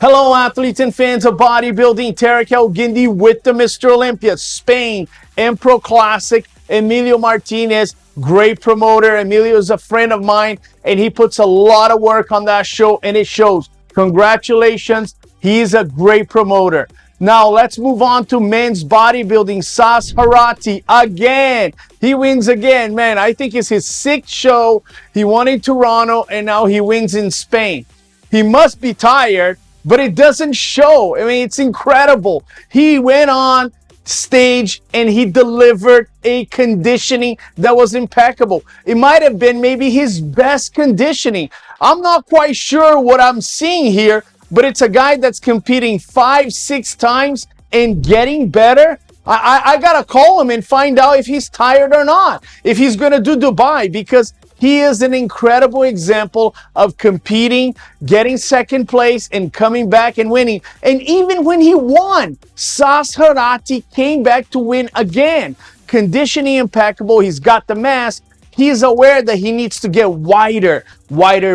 Hello, athletes and fans of bodybuilding. Tarek Elgindi with the Mr. Olympia, Spain, Impro Classic. Emilio Martinez, great promoter. Emilio is a friend of mine, and he puts a lot of work on that show, and it shows. Congratulations. He's a great promoter. Now, let's move on to men's bodybuilding. Sas Harati, again. He wins again. Man, I think it's his sixth show. He won in Toronto, and now he wins in Spain. He must be tired, but it doesn't show. I mean, it's incredible. He went on stage and he delivered a conditioning that was impeccable. It might have been maybe his best conditioning. I'm not quite sure what I'm seeing here, but it's a guy that's competing 5-6 times and getting better. I gotta call him and find out if he's tired or not, if he's gonna do Dubai, because he is an incredible example of competing, getting second place, and coming back and winning. And even when he won, Sas Harati came back to win again. Conditioning impeccable. He's got the mass. He's aware that he needs to get wider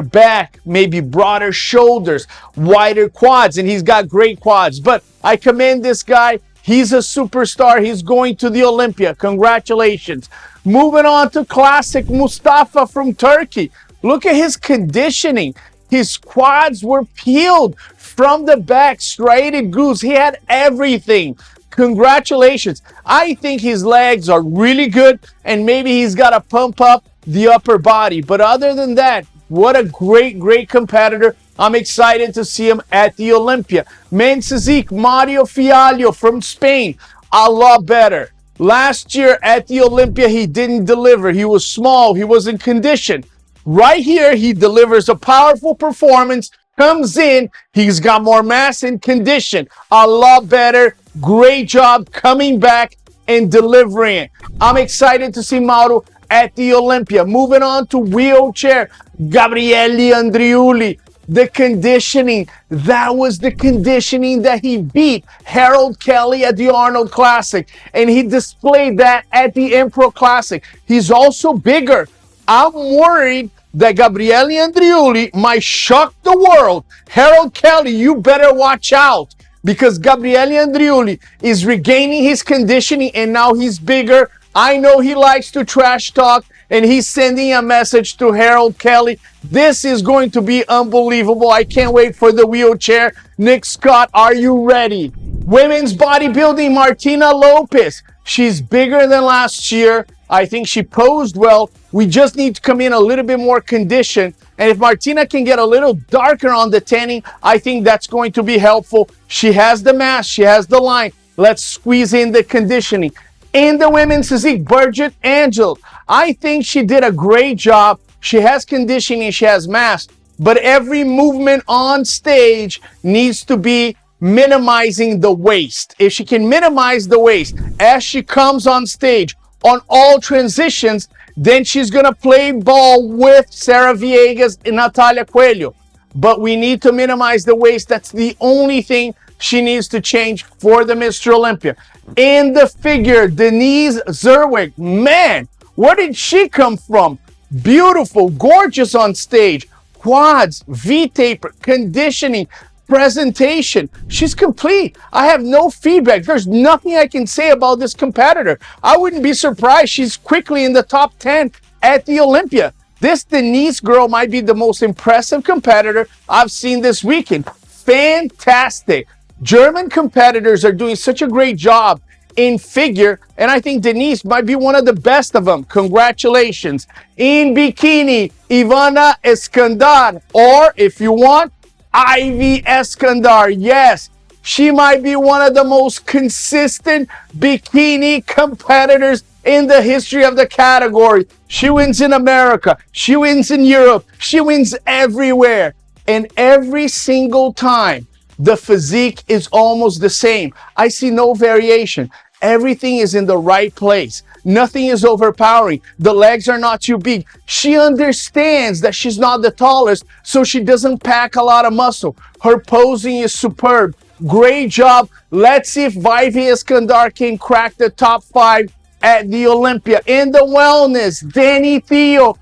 back, maybe broader shoulders, wider quads, and he's got great quads. But I commend this guy. He's a superstar. He's going to the Olympia. Congratulations. Moving on to classic Mustafa from Turkey. Look at his conditioning. His quads were peeled from the back, striated glutes. He had everything. Congratulations. I think his legs are really good, and maybe he's got to pump up the upper body. But other than that, what a great competitor. I'm excited to see him at the Olympia. Men's physique, Mario Fialho from Spain, a lot better. Last year at the Olympia, he didn't deliver. He was small. He wasn't conditioned. Right here, he delivers a powerful performance, comes in, he's got more mass and condition. A lot better. Great job coming back and delivering it. I'm excited to see Mauro at the Olympia. Moving on to wheelchair, Gabriele Andriuli. The conditioning, that was the conditioning that he beat Harold Kelly at the Arnold Classic, and he displayed that at the Impro Classic. He's also bigger. I'm worried that Gabriele Andriuli might shock the world. Harold Kelly, you better watch out, because Gabriele Andriuli is regaining his conditioning, and now he's bigger. I know he likes to trash talk, and he's sending a message to Harold Kelly. This is going to be unbelievable. I can't wait for the wheelchair. Nick Scott, are you ready? Women's bodybuilding, Martina Lopez. She's bigger than last year. I think she posed well. We just need to come in a little bit more conditioned. And if Martina can get a little darker on the tanning, I think that's going to be helpful. She has the mass. She has the line. Let's squeeze in the conditioning. In the women's physique, Bridget Angel. I think she did a great job. She has conditioning, she has mass, but every movement on stage needs to be minimizing the waist. If she can minimize the waist as she comes on stage on all transitions, then she's going to play ball with Sarah Viegas and Natalia Coelho. But we need to minimize the waist. That's the only thing she needs to change for the Mr. Olympia. In the figure, Denise Zwinger. Man, where did she come from? Beautiful, gorgeous on stage. Quads, V-taper, conditioning, presentation. She's complete. I have no feedback. There's nothing I can say about this competitor. I wouldn't be surprised she's quickly in the top 10 at the Olympia. This Denise girl might be the most impressive competitor I've seen this weekend. Fantastic. German competitors are doing such a great job in figure, and I think Denise might be one of the best of them. Congratulations. In bikini, Ivana Eskandar, or if you want, Ivy Eskandar. Yes, she might be one of the most consistent bikini competitors in the history of the category. She wins in America. She wins in Europe. She wins everywhere. And every single time, the physique is almost the same. I see no variation. Everything is in the right place. Nothing is overpowering. The legs are not too big. She understands that she's not the tallest, so she doesn't pack a lot of muscle. Her posing is superb. Great job. Let's see if Vivi Iskandar can crack the top 5 at the Olympia. In the wellness, Danny Theo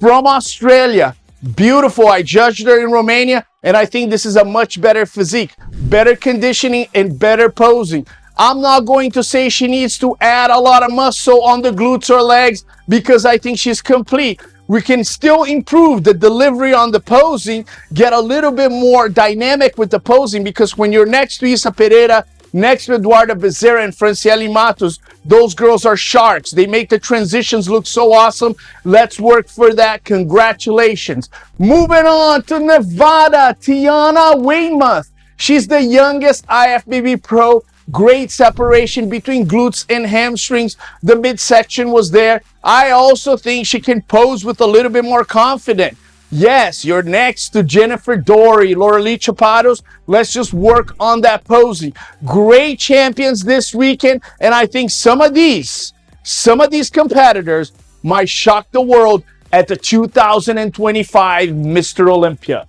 from Australia. Beautiful. I judged her in Romania, and I think this is a much better physique, better conditioning, and better posing. I'm not going to say she needs to add a lot of muscle on the glutes or legs because I think she's complete. We can still improve the delivery on the posing, get a little bit more dynamic with the posing, because when you're next to Isa Pereira, next to Eduarda Bezerra and Franciele Matos, those girls are sharks. They make the transitions look so awesome. Let's work for that. Congratulations. Moving on to Nevada, Tiana Weymouth. She's the youngest IFBB pro. Great separation between glutes and hamstrings. The midsection was there. I also think she can pose with a little bit more confidence. Yes, you're next to Jennifer Dory, Lorelie Chapados. Let's just work on that posing. Great champions this weekend, and I think some of these competitors might shock the world at the 2025 Mr. Olympia.